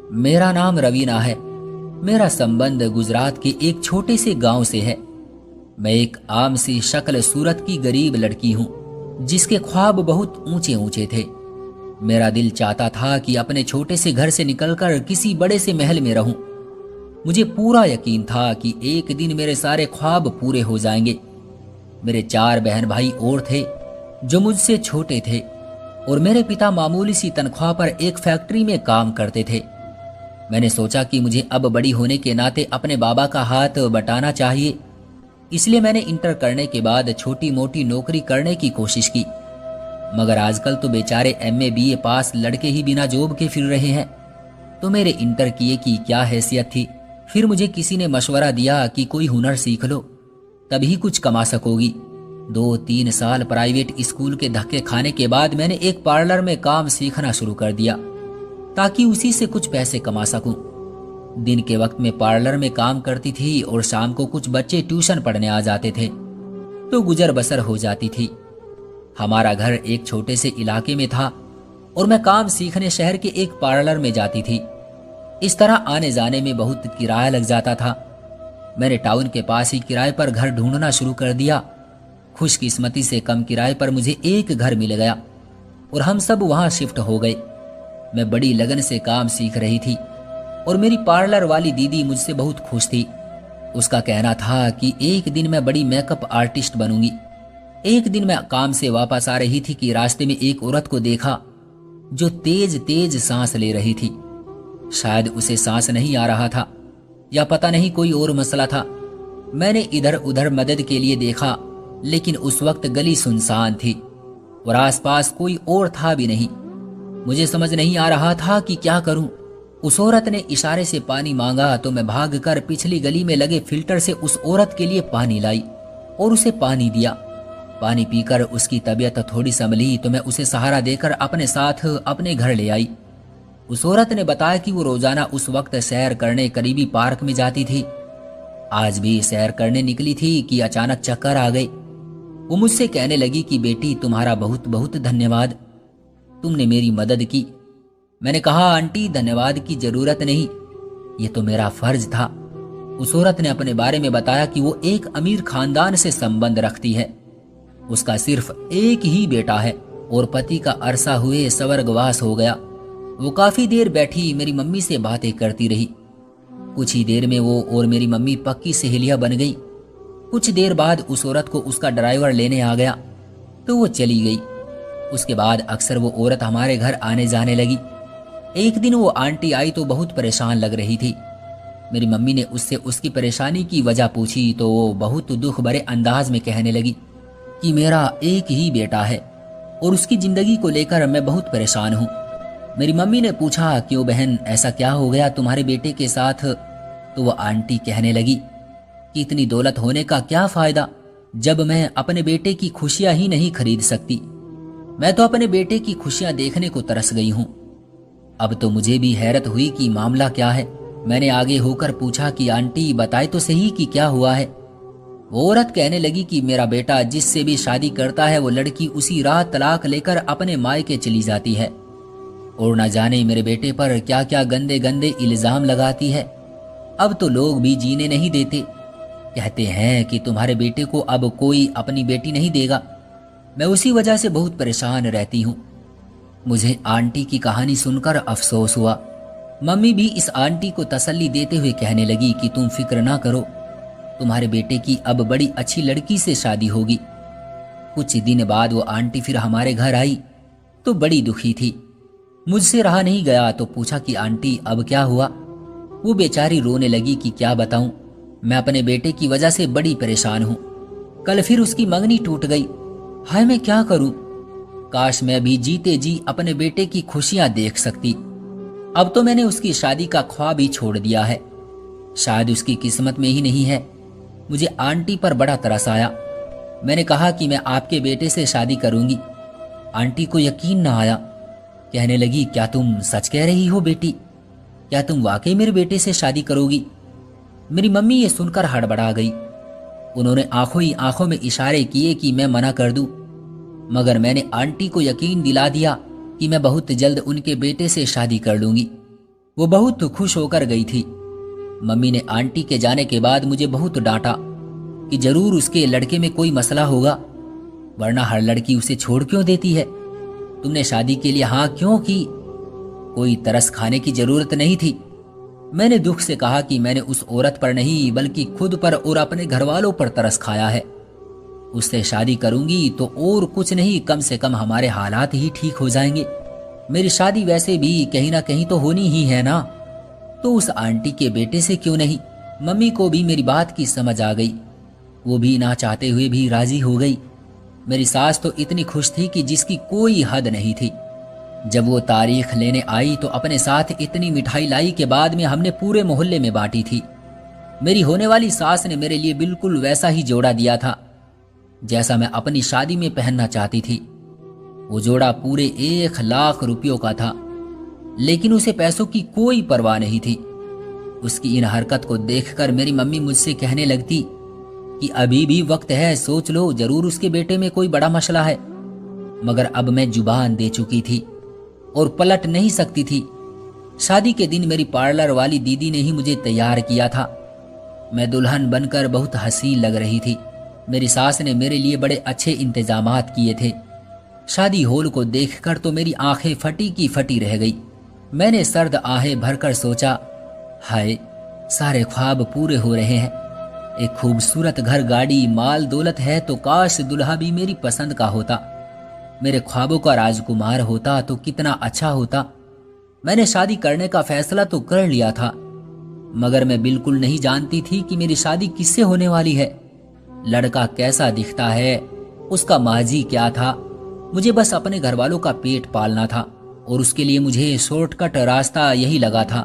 मेरा नाम रवीना है। मेरा संबंध गुजरात के एक छोटे से गांव से है। मैं एक आम सी शक्ल सूरत की गरीब लड़की हूं, जिसके ख्वाब बहुत ऊंचे ऊंचे थे। मेरा दिल चाहता था कि अपने छोटे से घर से निकलकर किसी बड़े से महल में रहूं। मुझे पूरा यकीन था कि एक दिन मेरे सारे ख्वाब पूरे हो जाएंगे। मेरे 4 बहन भाई और थे जो मुझसे छोटे थे, और मेरे पिता मामूली सी तनख्वाह पर एक फैक्ट्री में काम करते थे। मैंने सोचा कि मुझे अब बड़ी होने के नाते अपने बाबा का हाथ बटाना चाहिए, इसलिए मैंने इंटर करने के बाद छोटी मोटी नौकरी करने की कोशिश की। मगर आजकल तो बेचारे एमए बीए पास लड़के ही बिना जॉब के फिर रहे हैं, तो मेरे इंटर किए की क्या हैसियत थी। फिर मुझे किसी ने मशवरा दिया कि कोई हुनर सीख लो, तभी कुछ कमा सकोगी। 2-3 साल प्राइवेट स्कूल के धक्के खाने के बाद मैंने एक पार्लर में काम सीखना शुरू कर दिया, ताकि उसी से कुछ पैसे कमा सकूं। दिन के वक्त में पार्लर में काम करती थी और शाम को कुछ बच्चे ट्यूशन पढ़ने आ जाते थे, तो गुजर बसर हो जाती थी। हमारा घर एक छोटे से इलाके में था और मैं काम सीखने शहर के एक पार्लर में जाती थी। इस तरह आने जाने में बहुत किराया लग जाता था। मैंने टाउन के पास ही किराए पर घर ढूंढना शुरू कर दिया। खुशकिस्मती से कम किराए पर मुझे एक घर मिल गया और हम सब वहां शिफ्ट हो गए। मैं बड़ी लगन से काम सीख रही थी और मेरी पार्लर वाली दीदी मुझसे बहुत खुश थी। उसका कहना था कि एक दिन मैं बड़ी मेकअप आर्टिस्ट बनूंगी। एक दिन मैं काम से वापस आ रही थी कि रास्ते में एक औरत को देखा जो तेज तेज सांस ले रही थी। शायद उसे सांस नहीं आ रहा था, या पता नहीं कोई और मसला था। मैंने इधर उधर मदद के लिए देखा, लेकिन उस वक्त गली सुनसान थी और आसपास कोई और था भी नहीं। मुझे समझ नहीं आ रहा था कि क्या करूं। उस औरत ने इशारे से पानी मांगा तो मैं भागकर पिछली गली में लगे फिल्टर से उस औरत के लिए पानी लाई और उसे पानी दिया। पानी पीकर उसकी तबीयत थोड़ी संभली तो मैं उसे सहारा देकर अपने साथ अपने घर ले आई। उस औरत ने बताया कि वो रोजाना उस वक्त सैर करने करीबी पार्क में जाती थी। आज भी सैर करने निकली थी कि अचानक चक्कर आ गई। वो मुझसे कहने लगी कि बेटी, तुम्हारा बहुत बहुत धन्यवाद, तुमने मेरी मदद की। मैंने कहा, आंटी धन्यवाद की जरूरत नहीं, ये तो मेरा फर्ज था। उस औरत ने अपने बारे में बताया कि वो एक अमीर खानदान से संबंध रखती है। उसका सिर्फ एक ही बेटा है और पति का अरसा हुए स्वर्गवास हो गया। वो काफी देर बैठी मेरी मम्मी से बातें करती रही। कुछ ही देर में वो और मेरी मम्मी पक्की सहेलियां बन गई। कुछ देर बाद उस औरत को उसका ड्राइवर लेने आ गया तो वो चली गई। उसके बाद अक्सर वो औरत हमारे घर आने जाने लगी। एक दिन वो आंटी आई तो बहुत परेशान लग रही थी। मेरी मम्मी ने उससे उसकी परेशानी की वजह पूछी तो वो बहुत दुख भरे अंदाज में कहने लगी कि मेरा एक ही बेटा है और उसकी जिंदगी को लेकर मैं बहुत परेशान हूँ। मेरी मम्मी ने पूछा, क्यों बहन, ऐसा क्या हो गया तुम्हारे बेटे के साथ? तो वो आंटी कहने लगी कि इतनी दौलत होने का क्या फायदा जब मैं अपने बेटे की खुशियां ही नहीं खरीद सकती। मैं तो अपने बेटे की खुशियां देखने को तरस गई हूं। अब तो मुझे भी हैरत हुई कि मामला क्या है। मैंने आगे होकर पूछा कि आंटी बताए तो सही कि क्या हुआ है। वो औरत कहने लगी कि मेरा बेटा जिससे भी शादी करता है वो लड़की उसी रात तलाक लेकर अपने मायके चली जाती है और न जाने मेरे बेटे पर क्या क्या गंदे गंदे इल्जाम लगाती है। अब तो लोग भी जीने नहीं देते, कहते हैं कि तुम्हारे बेटे को अब कोई अपनी बेटी नहीं देगा। मैं उसी वजह से बहुत परेशान रहती हूँ। मुझे आंटी की कहानी सुनकर अफसोस हुआ। मम्मी भी इस आंटी को तसल्ली देते हुए कहने लगी कि तुम फिक्र ना करो, तुम्हारे बेटे की अब बड़ी अच्छी लड़की से शादी होगी। कुछ दिन बाद वो आंटी फिर हमारे घर आई तो बड़ी दुखी थी। मुझसे रहा नहीं गया तो पूछा कि आंटी अब क्या हुआ? वो बेचारी रोने लगी कि क्या बताऊं, मैं अपने बेटे की वजह से बड़ी परेशान हूं। कल फिर उसकी मंगनी टूट गई। हाय, मैं क्या करूं? काश मैं भी जीते जी अपने बेटे की खुशियां देख सकती। अब तो मैंने उसकी शादी का ख्वाब ही छोड़ दिया है। शायद उसकी किस्मत में ही नहीं है। मुझे आंटी पर बड़ा तरस आया। मैंने कहा कि मैं आपके बेटे से शादी करूंगी। आंटी को यकीन ना आया, कहने लगी, क्या तुम सच कह रही हो बेटी? क्या तुम वाकई मेरे बेटे से शादी करोगी? मेरी मम्मी ये सुनकर हड़बड़ा गई। उन्होंने आंखों ही आंखों में इशारे किए कि मैं मना कर दूं, मगर मैंने आंटी को यकीन दिला दिया कि मैं बहुत जल्द उनके बेटे से शादी कर लूंगी। वो बहुत खुश होकर गई थी। मम्मी ने आंटी के जाने के बाद मुझे बहुत डांटा कि जरूर उसके लड़के में कोई मसला होगा, वरना हर लड़की उसे छोड़ क्यों देती है। तुमने शादी के लिए हाँ क्यों की? कोई तरस खाने की जरूरत नहीं थी। मैंने दुख से कहा कि मैंने उस औरत पर नहीं बल्कि खुद पर और अपने घर वालों पर तरस खाया है। उससे शादी करूंगी तो और कुछ नहीं, कम से कम हमारे हालात ही ठीक हो जाएंगे। मेरी शादी वैसे भी कहीं ना कहीं तो होनी ही है ना, तो उस आंटी के बेटे से क्यों नहीं। मम्मी को भी मेरी बात की समझ आ गई, वो भी ना चाहते हुए भी राजी हो गई। मेरी सास तो इतनी खुश थी कि जिसकी कोई हद नहीं थी। जब वो तारीख लेने आई तो अपने साथ इतनी मिठाई लाई के बाद में हमने पूरे मोहल्ले में बांटी थी। मेरी होने वाली सास ने मेरे लिए बिल्कुल वैसा ही जोड़ा दिया था जैसा मैं अपनी शादी में पहनना चाहती थी। वो जोड़ा पूरे 1 लाख रुपयों का था, लेकिन उसे पैसों की कोई परवाह नहीं थी। उसकी इन हरकत को देखकर मेरी मम्मी मुझसे कहने लगती कि अभी भी वक्त है, सोच लो, जरूर उसके बेटे में कोई बड़ा मसला है। मगर अब मैं जुबान दे चुकी थी और पलट नहीं सकती थी। शादी के दिन मेरी पार्लर वाली दीदी ने ही मुझे तैयार किया था। मैं दुल्हन बनकर बहुत हसीन लग रही थी। मेरी सास ने मेरे लिए बड़े अच्छे इंतजामात किए थे। शादी हॉल को देखकर तो मेरी आंखें फटी की फटी रह गई। मैंने सर्द आहें भरकर सोचा, हाय, सारे ख्वाब पूरे हो रहे हैं। एक खूबसूरत घर, गाड़ी, माल दौलत है तो काश दुल्हा भी मेरी पसंद का होता, मेरे ख्वाबों का राजकुमार होता तो कितना अच्छा होता। मैंने शादी करने का फैसला तो कर लिया था, मगर मैं बिल्कुल नहीं जानती थी कि मेरी शादी किससे होने वाली है, लड़का कैसा दिखता है, उसका माजी क्या था। मुझे बस अपने घर वालों का पेट पालना था और उसके लिए मुझे शॉर्टकट रास्ता यही लगा था।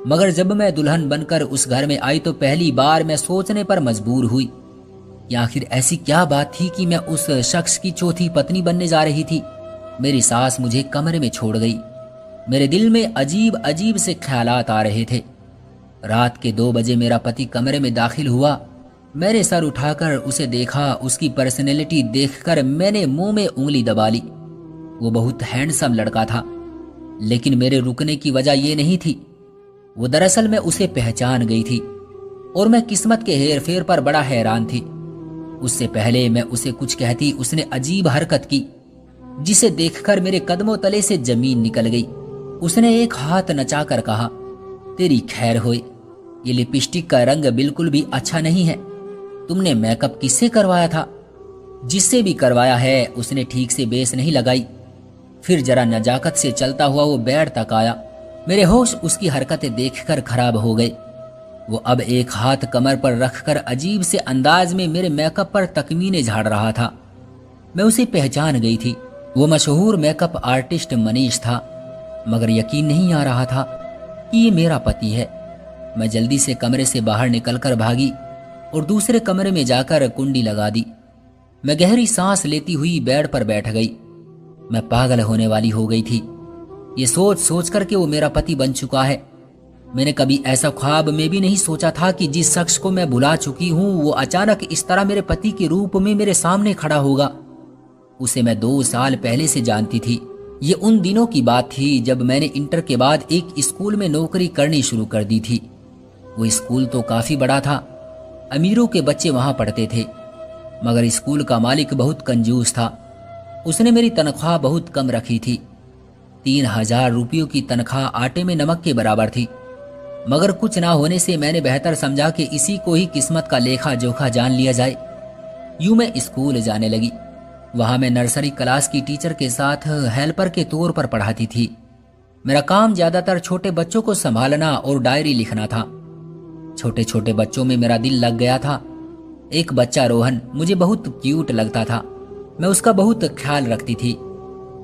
मगर जब मैं दुल्हन बनकर उस घर में आई तो पहली बार मैं सोचने पर मजबूर हुई कि आखिर ऐसी क्या बात थी कि मैं उस शख्स की चौथी पत्नी बनने जा रही थी। मेरी सास मुझे कमरे में छोड़ गई। मेरे दिल में अजीब अजीब से ख्यालात आ रहे थे। रात के 2 बजे मेरा पति कमरे में दाखिल हुआ। मैंने सर उठाकर उसे देखा। उसकी पर्सनैलिटी देखकर मैंने मुंह में उंगली दबा ली। वो बहुत हैंडसम लड़का था, लेकिन मेरे रुकने की वजह ये नहीं थी। वो दरअसल मैं उसे पहचान गई थी और मैं किस्मत के हेर फेर पर बड़ा हैरान थी। उससे पहले मैं उसे कुछ कहती, उसने अजीब हरकत की जिसे देखकर मेरे कदमों तले से जमीन निकल गई। उसने एक हाथ नचाकर कहा, तेरी खैर होए, ये लिपस्टिक का रंग बिल्कुल भी अच्छा नहीं है। तुमने मेकअप किससे करवाया था? जिससे भी करवाया है उसने ठीक से बेस नहीं लगाई। फिर जरा नजाकत से चलता हुआ वो बेड तक आया। मेरे होश उसकी हरकतें देखकर खराब हो गए। वो अब एक हाथ कमर पर रखकर अजीब से अंदाज में मेरे मेकअप पर तकमीने झाड़ रहा था। मैं उसे पहचान गई थी। वो मशहूर मेकअप आर्टिस्ट मनीष था, मगर यकीन नहीं आ रहा था कि ये मेरा पति है। मैं जल्दी से कमरे से बाहर निकलकर भागी और दूसरे कमरे में जाकर कुंडी लगा दी। मैं गहरी सांस लेती हुई बेड पर बैठ गई। मैं पागल होने वाली हो गई थी, ये सोच सोच कर के वो मेरा पति बन चुका है। मैंने कभी ऐसा ख्वाब में भी नहीं सोचा था कि जिस शख्स को मैं भुला चुकी हूं वो अचानक इस तरह मेरे पति के रूप में मेरे सामने खड़ा होगा। उसे मैं 2 साल पहले से जानती थी। ये उन दिनों की बात थी जब मैंने इंटर के बाद एक स्कूल में नौकरी करनी शुरू कर दी थी। वो स्कूल तो काफी बड़ा था, अमीरों के बच्चे वहां पढ़ते थे, मगर स्कूल का मालिक बहुत कंजूस था। उसने मेरी तनख्वाह बहुत कम रखी थी। 3000 रुपयों की तनख्वाह आटे में नमक के बराबर थी। मगर कुछ ना होने से मैंने बेहतर समझा कि इसी को ही किस्मत का लेखा जोखा जान लिया जाए। यूं मैं स्कूल जाने लगी। वहां मैं नर्सरी क्लास की टीचर के साथ हेल्पर के तौर पर पढ़ाती थी। मेरा काम ज्यादातर छोटे बच्चों को संभालना और डायरी लिखना था। छोटे छोटे बच्चों में मेरा दिल लग गया था। एक बच्चा रोहन मुझे बहुत क्यूट लगता था। मैं उसका बहुत ख्याल रखती थी।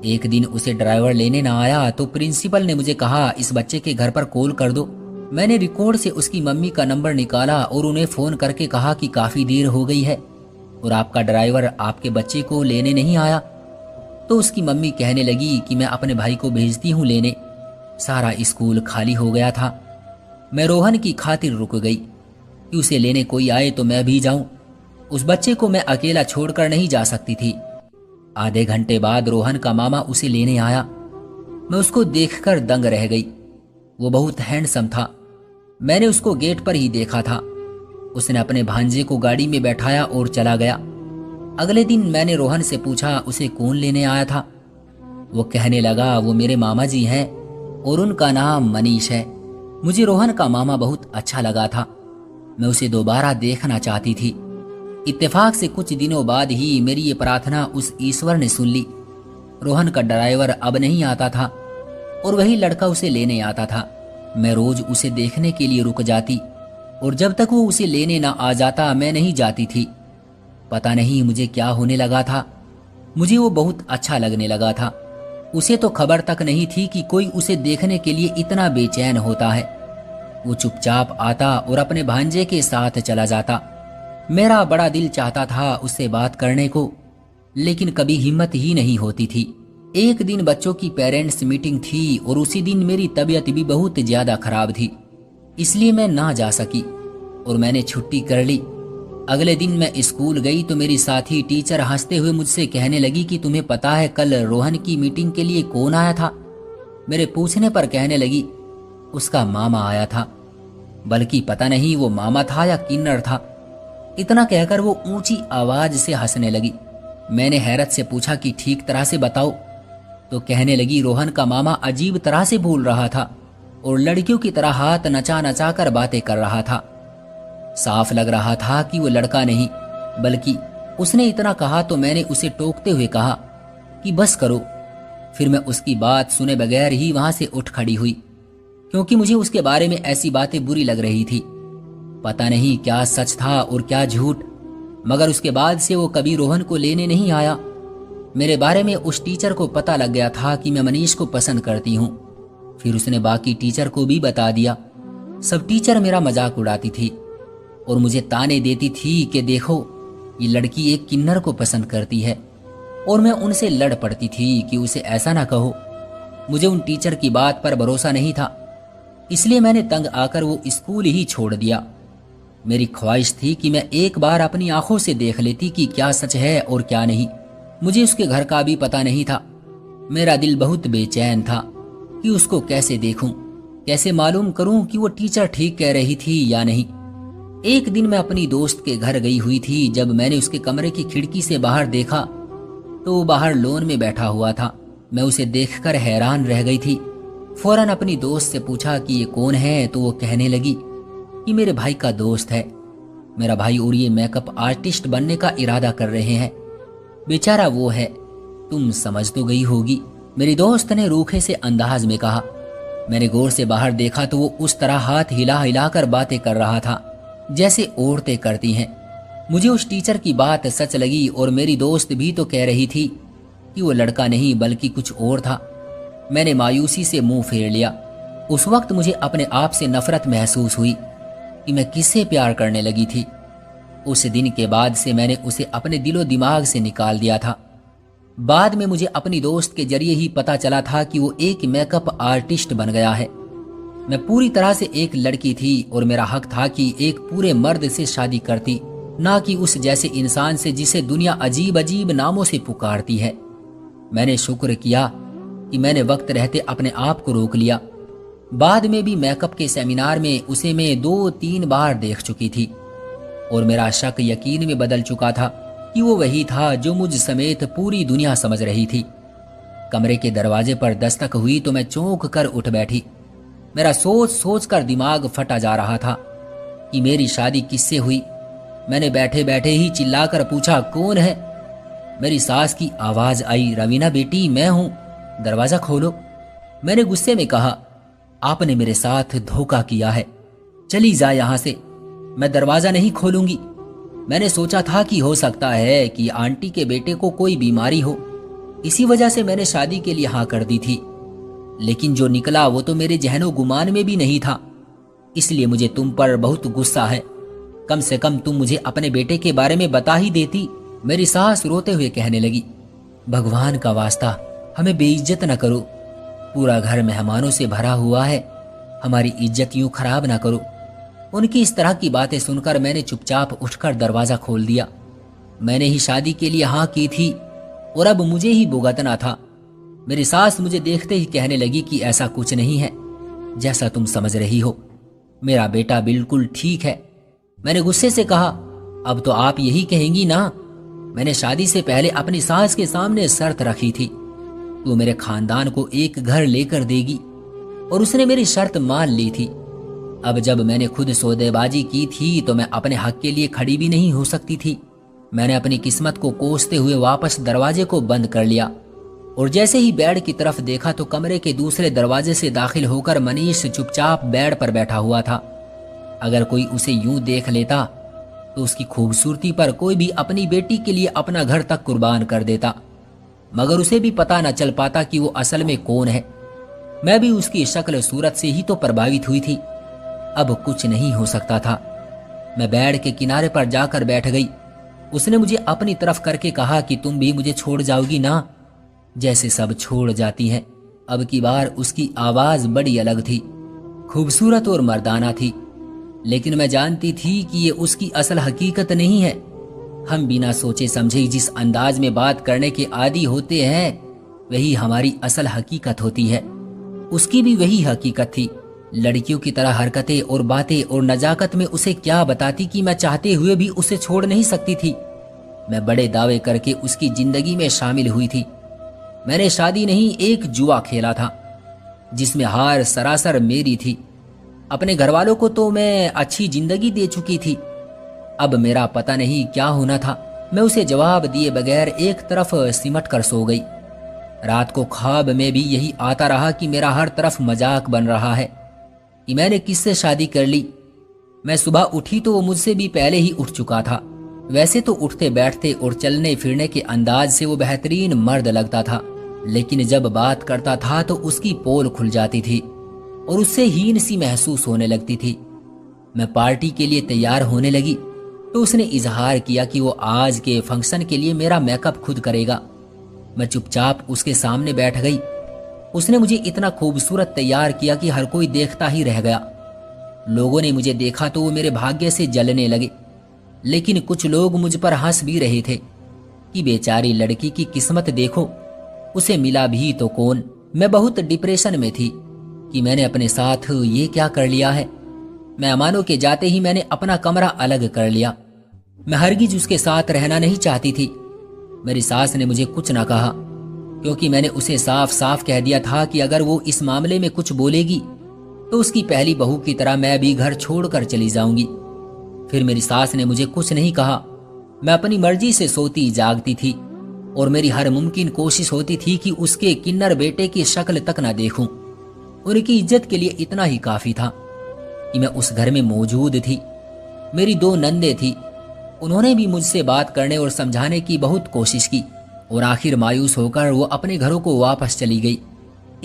एक दिन उसे ड्राइवर लेने ना आया तो प्रिंसिपल ने मुझे कहा, इस बच्चे के घर पर कॉल कर दो। मैंने रिकॉर्ड से उसकी मम्मी का नंबर निकाला और उन्हें फोन करके कहा कि काफी देर हो गई है और आपका ड्राइवर आपके बच्चे को लेने नहीं आया। तो उसकी मम्मी कहने लगी कि मैं अपने भाई को भेजती हूँ लेने। सारा स्कूल खाली हो गया था। मैं रोहन की खातिर रुक गई कि उसे लेने कोई आए तो मैं भी जाऊं। उस बच्चे को मैं अकेला छोड़कर नहीं जा सकती थी। आधे घंटे बाद रोहन का मामा उसे लेने आया। मैं उसको देखकर दंग रह गई। वो बहुत हैंडसम था। मैंने उसको गेट पर ही देखा था। उसने अपने भांजे को गाड़ी में बैठाया और चला गया। अगले दिन मैंने रोहन से पूछा उसे कौन लेने आया था। वो कहने लगा वो मेरे मामा जी हैं और उनका नाम मनीष है। मुझे रोहन का मामा बहुत अच्छा लगा था। मैं उसे दोबारा देखना चाहती थी। इत्तेफाक से कुछ दिनों बाद ही मेरी ये प्रार्थना उस ईश्वर ने सुन ली। रोहन का ड्राइवर अब नहीं आता था और वही लड़का उसे लेने आता था। मैं रोज उसे देखने के लिए रुक जाती और जब तक वो उसे लेने ना आ जाता मैं नहीं जाती थी। पता नहीं मुझे क्या होने लगा था। मुझे वो बहुत अच्छा लगने लगा था। उसे तो खबर तक नहीं थी कि कोई उसे देखने के लिए इतना बेचैन होता है। वो चुपचाप आता और अपने भांजे के साथ चला जाता। मेरा बड़ा दिल चाहता था उससे बात करने को, लेकिन कभी हिम्मत ही नहीं होती थी। एक दिन बच्चों की पेरेंट्स मीटिंग थी और उसी दिन मेरी तबीयत भी बहुत ज्यादा खराब थी, इसलिए मैं ना जा सकी और मैंने छुट्टी कर ली। अगले दिन मैं स्कूल गई तो मेरी साथी टीचर हंसते हुए मुझसे कहने लगी कि तुम्हें पता है कल रोहन की मीटिंग के लिए कौन आया था? मेरे पूछने पर कहने लगी उसका मामा आया था। बल्कि पता नहीं वो मामा था या किन्नर था। इतना कहकर वो ऊंची आवाज से हंसने लगी। मैंने हैरत से पूछा कि ठीक तरह से बताओ, तो कहने लगी रोहन का मामा अजीब तरह से बोल रहा था और लड़कियों की तरह हाथ नचा नचा कर बातें कर रहा था। साफ लग रहा था कि वो लड़का नहीं बल्कि उसने इतना कहा तो मैंने उसे टोकते हुए कहा कि बस करो। फिर मैं उसकी बात सुने बगैर ही वहां से उठ खड़ी हुई, क्योंकि मुझे उसके बारे में ऐसी बातें बुरी लग रही थी। पता नहीं क्या सच था और क्या झूठ, मगर उसके बाद से वो कभी रोहन को लेने नहीं आया। मेरे बारे में उस टीचर को पता लग गया था कि मैं मनीष को पसंद करती हूँ। फिर उसने बाकी टीचर को भी बता दिया। सब टीचर मेरा मजाक उड़ाती थी और मुझे ताने देती थी कि देखो ये लड़की एक किन्नर को पसंद करती है, और मैं उनसे लड़ पड़ती थी कि उसे ऐसा ना कहो। मुझे उन टीचर की बात पर भरोसा नहीं था, इसलिए मैंने तंग आकर वो स्कूल ही छोड़ दिया। मेरी ख्वाहिश थी कि मैं एक बार अपनी आंखों से देख लेती कि क्या सच है और क्या नहीं। मुझे उसके घर का भी पता नहीं था। मेरा दिल बहुत बेचैन था कि उसको कैसे देखूं, कैसे मालूम करूं कि वो टीचर ठीक कह रही थी या नहीं। एक दिन मैं अपनी दोस्त के घर गई हुई थी। जब मैंने उसके कमरे की खिड़की से बाहर देखा तो वो बाहर लॉन में बैठा हुआ था। मैं उसे देखकर हैरान रह गई थी। फौरन अपनी दोस्त से पूछा कि ये कौन है, तो वो कहने लगी कि मेरे भाई का दोस्त है। मेरा भाई और ये मेकअप आर्टिस्ट बनने का इरादा कर रहे हैं। बेचारा वो है, तुम समझ तो गई होगी, मेरी दोस्त ने रूखे से अंदाज में कहा। मैंने गौर से बाहर देखा तो वो उस तरह हाथ हिला हिलाकर बातें कर रहा था जैसे औरतें करती हैं। मुझे उस टीचर की बात सच लगी और मेरी दोस्त भी तो कह रही थी कि वो लड़का नहीं बल्कि कुछ और था। मैंने मायूसी से मुंह फेर लिया। उस वक्त मुझे अपने आप से नफरत महसूस हुई कि मैं किससे प्यार करने लगी थी। उस दिन के बाद से मैंने उसे अपने दिलो दिमाग से निकाल दिया था। बाद में मुझे अपनी दोस्त के जरिए ही पता चला था कि वो एक मेकअप आर्टिस्ट बन गया है। मैं पूरी तरह से एक लड़की थी और मेरा हक था कि एक पूरे मर्द से शादी करती, ना कि उस जैसे इंसान से जिसे दुनिया अजीब अजीब नामों से पुकारती है। मैंने शुक्र किया कि मैंने वक्त रहते अपने आप को रोक लिया। बाद में भी मेकअप के सेमिनार में उसे मैं 2-3 बार देख चुकी थी और मेरा शक यकीन में बदल चुका था कि वो वही था जो मुझ समेत पूरी दुनिया समझ रही थी। कमरे के दरवाजे पर दस्तक हुई तो मैं चौंक कर उठ बैठी। मेरा सोच सोच कर दिमाग फटा जा रहा था कि मेरी शादी किससे हुई। मैंने बैठे बैठे ही चिल्लाकर पूछा कौन है। मेरी सास की आवाज आई, रवीना बेटी मैं हूं, दरवाजा खोलो। मैंने गुस्से में कहा, आपने मेरे साथ धोखा किया है, चली जा यहां से, मैं दरवाजा नहीं खोलूंगी। मैंने सोचा था कि हो सकता है कि आंटी के बेटे को कोई बीमारी हो, इसी वजह से मैंने शादी के लिए हाँ कर दी थी, लेकिन जो निकला वो तो मेरे जहनो गुमान में भी नहीं था। इसलिए मुझे तुम पर बहुत गुस्सा है। कम से कम तुम मुझे अपने बेटे के बारे में बता ही देती। मेरी सास रोते हुए कहने लगी, भगवान का वास्ता हमें बेइज्जत न करो, पूरा घर मेहमानों से भरा हुआ है, हमारी इज्जत यूं खराब ना करो। उनकी इस तरह की बातें सुनकर मैंने चुपचाप उठकर दरवाजा खोल दिया। मैंने ही शादी के लिए हाँ की थी और अब मुझे ही भुगतना था। मेरी सास मुझे देखते ही कहने लगी कि ऐसा कुछ नहीं है, जैसा तुम समझ रही हो। मेरा बेटा बिल्कुल ठीक है। मैंने गुस्से से कहा, अब तो आप यही कहेंगी ना, मैंने शादी से पहले अपनी सास के सामने शर्त रखी थी, वो मेरे खानदान को एक घर लेकर देगी, और उसने मेरी शर्त मान ली थी। अब जब मैंने खुद सौदेबाजी की थी तो मैं अपने हक के लिए खड़ी भी नहीं हो सकती थी। मैंने अपनी किस्मत को कोसते हुए वापस दरवाजे को बंद कर लिया, और जैसे ही बेड की तरफ देखा तो कमरे के दूसरे दरवाजे से दाखिल होकर मनीष चुपचाप बेड पर बैठा हुआ था। अगर कोई उसे यूं देख लेता तो उसकी खूबसूरती पर कोई भी अपनी बेटी के लिए अपना घर तक कुर्बान कर देता, मगर उसे भी पता न चल पाता कि वो असल में कौन है। मैं भी उसकी शक्ल सूरत से ही तो प्रभावित हुई थी। अब कुछ नहीं हो सकता था। मैं बेड के किनारे पर जाकर बैठ गई। उसने मुझे अपनी तरफ करके कहा कि तुम भी मुझे छोड़ जाओगी ना, जैसे सब छोड़ जाती हैं। अब की बार उसकी आवाज बड़ी अलग थी, खूबसूरत और मर्दाना थी, लेकिन मैं जानती थी कि ये उसकी असल हकीकत नहीं है। हम बिना सोचे समझे जिस अंदाज में बात करने के आदी होते हैं, वही हमारी असल हकीकत होती है। उसकी भी वही हकीकत थी। लड़कियों की तरह हरकतें और बातें और नजाकत में उसे क्या बताती कि मैं चाहते हुए भी उसे छोड़ नहीं सकती थी। मैं बड़े दावे करके उसकी जिंदगी में शामिल हुई थी। मैंने शादी नहीं, एक जुआ खेला था, जिसमें हार सरासर मेरी थी। अपने घर वालों को तो मैं अच्छी जिंदगी दे चुकी थी, अब मेरा पता नहीं क्या होना था। मैं उसे जवाब दिए बगैर एक तरफ सिमट कर सो गई। रात को ख्वाब में भी यही आता रहा कि मेरा हर तरफ मजाक बन रहा है कि मैंने किससे शादी कर ली। मैं सुबह उठी तो वो मुझसे भी पहले ही उठ चुका था। वैसे तो उठते बैठते और चलने फिरने के अंदाज से वो बेहतरीन मर्द लगता था, लेकिन जब बात करता था तो उसकी पोल खुल जाती थी और उससे हीन सी महसूस होने लगती थी। मैं पार्टी के लिए तैयार होने लगी तो उसने इजहार किया कि वो आज के फंक्शन के लिए मेरा मेकअप खुद करेगा। मैं चुपचाप उसके सामने बैठ गई। उसने मुझे इतना खूबसूरत तैयार किया कि हर कोई देखता ही रह गया। लोगों ने मुझे देखा तो वो मेरे भाग्य से जलने लगे, लेकिन कुछ लोग मुझ पर हंस भी रहे थे कि बेचारी लड़की की किस्मत देखो, उसे मिला भी तो कौन। मैं बहुत डिप्रेशन में थी कि मैंने अपने साथ ये क्या कर लिया है। मेहमानों के जाते ही मैंने अपना कमरा अलग कर लिया। मैं हरगिज उसके साथ रहना नहीं चाहती थी। मेरी सास ने मुझे कुछ ना कहा, क्योंकि मैंने उसे साफ साफ कह दिया था कि अगर वो इस मामले में कुछ बोलेगी तो उसकी पहली बहू की तरह मैं भी घर छोड़कर चली जाऊंगी। फिर मेरी सास ने मुझे कुछ नहीं कहा। मैं अपनी मर्जी से सोती जागती थी और मेरी हर मुमकिन कोशिश होती थी कि उसके किन्नर बेटे की शक्ल तक ना देखूं। उनकी इज्जत के लिए इतना ही काफी था कि मैं उस घर में मौजूद थी। मेरी 2 नंदे थी, उन्होंने भी मुझसे बात करने और समझाने की बहुत कोशिश की और आखिर मायूस होकर वो अपने घरों को वापस चली गई।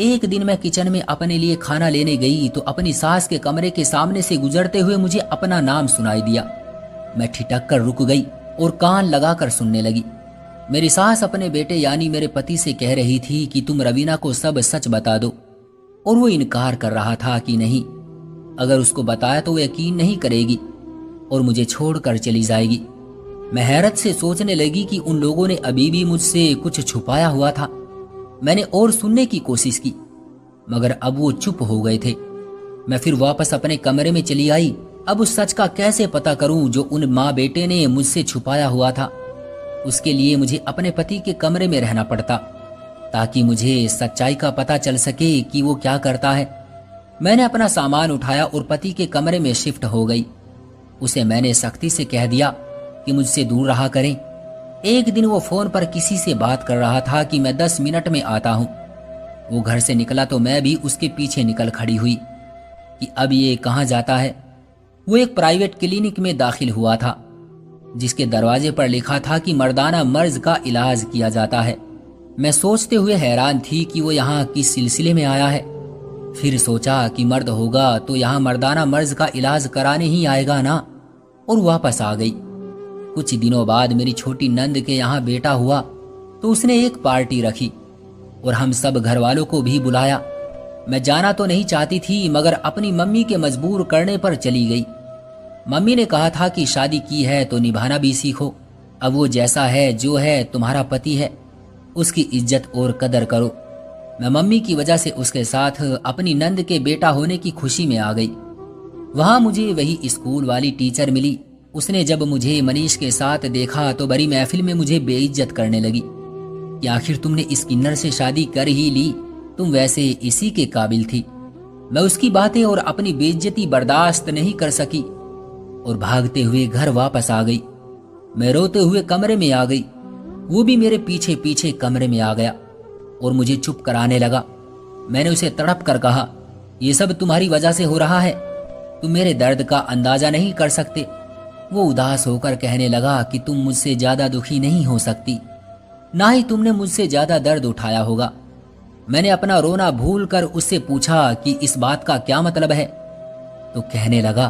एक दिन मैं किचन में अपने लिए खाना लेने गई तो अपनी सास के कमरे के सामने से गुजरते हुए मुझे अपना नाम सुनाई दिया। मैं ठिठक कर रुक गई और कान लगाकर सुनने लगी। मेरी सास अपने बेटे यानी मेरे पति से कह रही थी कि तुम रवीना को सब सच बता दो, और वो इनकार कर रहा था कि नहीं, अगर उसको बताया तो वो यकीन नहीं करेगी और मुझे छोड़कर चली जाएगी। मैं हैरत से सोचने लगी कि उन लोगों ने अभी भी मुझसे कुछ छुपाया हुआ था। मैंने और सुनने की कोशिश की, मगर अब वो चुप हो गए थे। मैं फिर वापस अपने कमरे में चली आई। अब उस सच का कैसे पता करूं जो उन माँ बेटे ने मुझसे छुपाया हुआ था। उसके लिए मुझे अपने पति के कमरे में रहना पड़ता ताकि मुझे सच्चाई का पता चल सके कि वो क्या करता है। मैंने अपना सामान उठाया और पति के कमरे में शिफ्ट हो गई। उसे मैंने सख्ती से कह दिया कि मुझसे दूर रहा करें। एक दिन वो फोन पर किसी से बात कर रहा था कि मैं 10 मिनट में आता हूँ। वो घर से निकला तो मैं भी उसके पीछे निकल खड़ी हुई कि अब ये कहाँ जाता है। वो एक प्राइवेट क्लिनिक में दाखिल हुआ था जिसके दरवाजे पर लिखा था कि मर्दाना मर्ज का इलाज किया जाता है। मैं सोचते हुए हैरान थी कि वो यहाँ किस सिलसिले में आया है। फिर सोचा कि मर्द होगा तो यहाँ मर्दाना मर्ज का इलाज कराने ही आएगा ना, और वापस आ गई। कुछ दिनों बाद मेरी छोटी नंद के यहाँ बेटा हुआ तो उसने एक पार्टी रखी और हम सब घर वालों को भी बुलाया। मैं जाना तो नहीं चाहती थी, मगर अपनी मम्मी के मजबूर करने पर चली गई। मम्मी ने कहा था कि शादी की है तो निभाना भी सीखो। अब वो जैसा है जो है तुम्हारा पति है, उसकी इज्जत और कदर करो। मैं मम्मी की वजह से उसके साथ अपनी नंद के बेटा होने की खुशी में आ गई। वहां मुझे वही स्कूल वाली टीचर मिली। उसने जब मुझे मनीष के साथ देखा तो बड़ी महफिल में मुझे बेइज्जत करने लगी कि आखिर तुमने इस किन्नर से शादी कर ही ली, तुम वैसे इसी के काबिल थी। मैं उसकी बातें और अपनी बेइज्जती बर्दाश्त नहीं कर सकी और भागते हुए घर वापस आ गई। मैं रोते हुए कमरे में आ गई। वो भी मेरे पीछे पीछे कमरे में आ गया और मुझे चुप कराने लगा। मैंने उसे तड़प कर कहा, ये सब तुम्हारी वजह से हो रहा है, तुम मेरे दर्द का अंदाजा नहीं कर सकते। वो उदास होकर कहने लगा कि तुम मुझसे ज्यादा दुखी नहीं हो सकती, ना ही तुमने मुझसे ज्यादा दर्द उठाया होगा। मैंने अपना रोना भूलकर उससे पूछा कि इस बात का क्या मतलब है। तो कहने लगा,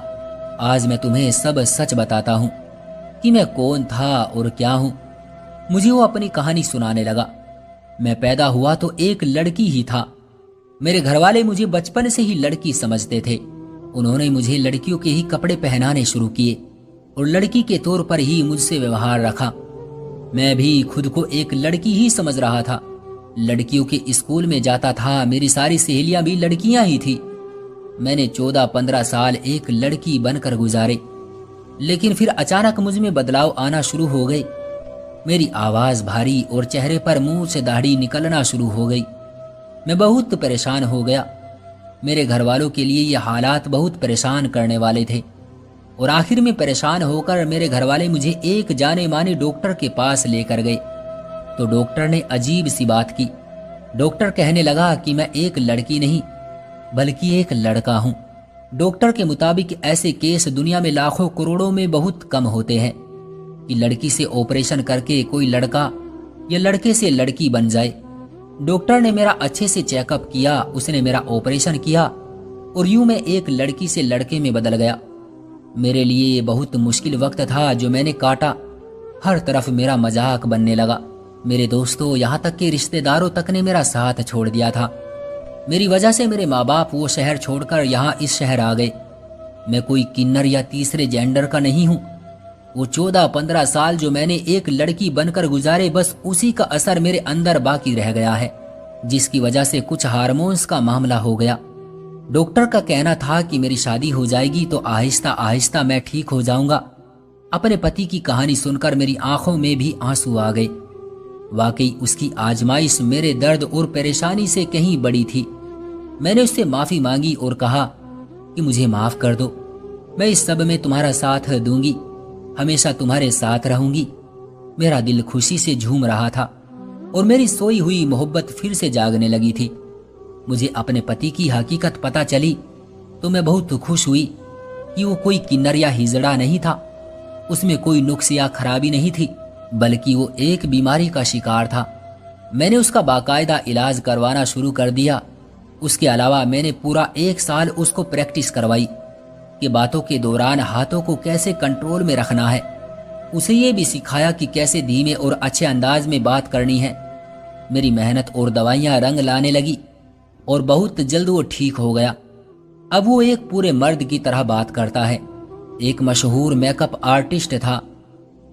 आज मैं तुम्हें सब सच बताता हूं कि मैं कौन था और क्या हूं। मुझे वो अपनी कहानी सुनाने लगा। मैं पैदा हुआ तो एक लड़की ही था। मेरे घरवाले मुझे बचपन से ही लड़की समझते थे। उन्होंने मुझे लड़कियों के ही कपड़े पहनाने शुरू किए और लड़की के तौर पर ही मुझसे व्यवहार रखा। मैं भी खुद को एक लड़की ही समझ रहा था। लड़कियों के स्कूल में जाता था, मेरी सारी सहेलियां भी लड़कियां ही थी। मैंने 14-15 साल एक लड़की बनकर गुजारे, लेकिन फिर अचानक मुझ में बदलाव आना शुरू हो गए। मेरी आवाज भारी और चेहरे पर मुंह से दाढ़ी निकलना शुरू हो गई। मैं बहुत परेशान हो गया। मेरे घर वालों के लिए ये हालात बहुत परेशान करने वाले थे और आखिर में परेशान होकर मेरे घर वाले मुझे एक जाने माने डॉक्टर के पास लेकर गए। तो डॉक्टर ने अजीब सी बात की। डॉक्टर कहने लगा कि मैं एक लड़की नहीं बल्कि एक लड़का हूं। डॉक्टर के मुताबिक ऐसे केस दुनिया में लाखों करोड़ों में बहुत कम होते हैं कि लड़की से ऑपरेशन करके कोई लड़का या लड़के से लड़की बन जाए। डॉक्टर ने मेरा अच्छे से चेकअप किया, उसने मेरा ऑपरेशन किया और यूं मैं एक लड़की से लड़के में बदल गया। मेरे लिए ये बहुत मुश्किल वक्त था जो मैंने काटा। हर तरफ मेरा मजाक बनने लगा। मेरे दोस्तों, यहाँ तक के रिश्तेदारों तक ने मेरा साथ छोड़ दिया था। मेरी वजह से मेरे माँ बाप वो शहर छोड़कर यहाँ इस शहर आ गए। मैं कोई किन्नर या तीसरे जेंडर का नहीं हूँ। वो 14-15 साल जो मैंने एक लड़की बनकर गुजारे, बस उसी का असर मेरे अंदर बाकी रह गया है, जिसकी वजह से कुछ हार्मोन्स का मामला हो गया। डॉक्टर का कहना था कि मेरी शादी हो जाएगी तो आहिस्ता आहिस्ता मैं ठीक हो जाऊंगा। अपने पति की कहानी सुनकर मेरी आंखों में भी आंसू आ गए। वाकई उसकी आजमाइश मेरे दर्द और परेशानी से कहीं बड़ी थी। मैंने उससे माफी मांगी और कहा कि मुझे माफ कर दो, मैं इस सब में तुम्हारा साथ दूंगी, हमेशा तुम्हारे साथ रहूंगी। मेरा दिल खुशी से झूम रहा था और मेरी सोई हुई मोहब्बत फिर से जागने लगी थी। मुझे अपने पति की हकीकत पता चली तो मैं बहुत खुश हुई कि वो कोई किन्नर या हिजड़ा नहीं था, उसमें कोई नुक्स या खराबी नहीं थी, बल्कि वो एक बीमारी का शिकार था। मैंने उसका बाकायदा इलाज करवाना शुरू कर दिया। उसके अलावा मैंने पूरा 1 साल उसको प्रैक्टिस करवाई कि बातों के दौरान हाथों को कैसे कंट्रोल में रखना है। उसे ये भी सिखाया कि कैसे धीमे और अच्छे अंदाज में बात करनी है। मेरी मेहनत और दवाइयां रंग लाने लगी और बहुत जल्द वो ठीक हो गया। अब वो एक पूरे मर्द की तरह बात करता है। एक मशहूर मेकअप आर्टिस्ट था।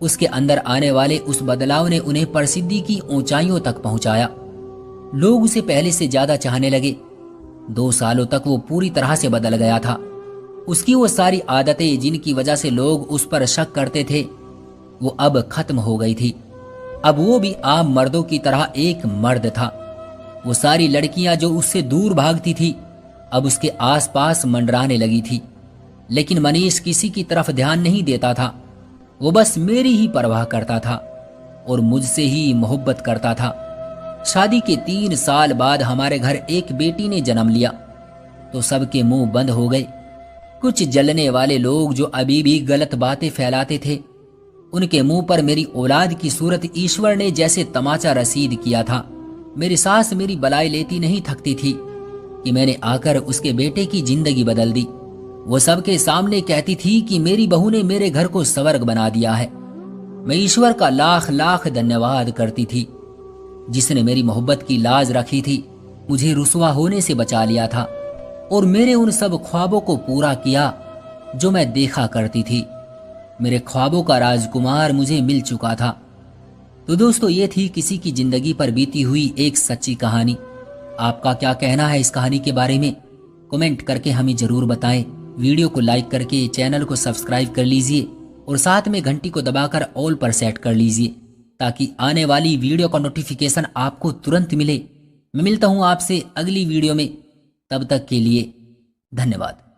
उसके अंदर आने वाले उस बदलाव ने उन्हें प्रसिद्धि की ऊंचाइयों तक पहुंचाया। लोग उसे पहले से ज्यादा चाहने लगे। 2 सालों तक वो पूरी तरह से बदल गया था। उसकी वो सारी आदतें जिनकी वजह से लोग उस पर शक करते थे, वो अब खत्म हो गई थी। अब वो भी आम मर्दों की तरह एक मर्द था। वो सारी लड़कियां जो उससे दूर भागती थी अब उसके आसपास मंडराने लगी थी। लेकिन मनीष किसी की तरफ ध्यान नहीं देता था। वो बस मेरी ही परवाह करता था और मुझसे ही मोहब्बत करता था। शादी के 3 साल बाद हमारे घर एक बेटी ने जन्म लिया तो सबके मुंह बंद हो गए। कुछ जलने वाले लोग जो अभी भी गलत बातें फैलाते थे, उनके मुंह पर मेरी औलाद की सूरत ईश्वर ने जैसे तमाचा रसीद किया था। मेरी सास मेरी बलाई लेती नहीं थकती थी कि मैंने आकर उसके बेटे की जिंदगी बदल दी। वो सबके सामने कहती थी कि मेरी बहू ने मेरे घर को स्वर्ग बना दिया है। मैं ईश्वर का लाख लाख धन्यवाद करती थी जिसने मेरी मोहब्बत की लाज रखी थी, मुझे रुसवा होने से बचा लिया था और मेरे उन सब ख्वाबों को पूरा किया जो मैं देखा करती थी। मेरे ख्वाबों का राजकुमार मुझे मिल चुका था। तो दोस्तों, ये थी किसी की जिंदगी पर बीती हुई एक सच्ची कहानी। आपका क्या कहना है इस कहानी के बारे में? कमेंट करके हमें जरूर बताएं। वीडियो को लाइक करके चैनल को सब्सक्राइब कर लीजिए और साथ में घंटी को दबाकर ऑल पर सेट कर लीजिए ताकि आने वाली वीडियो का नोटिफिकेशन आपको तुरंत मिले। मैं मिलता हूं आपसे अगली वीडियो में, तब तक के लिए धन्यवाद।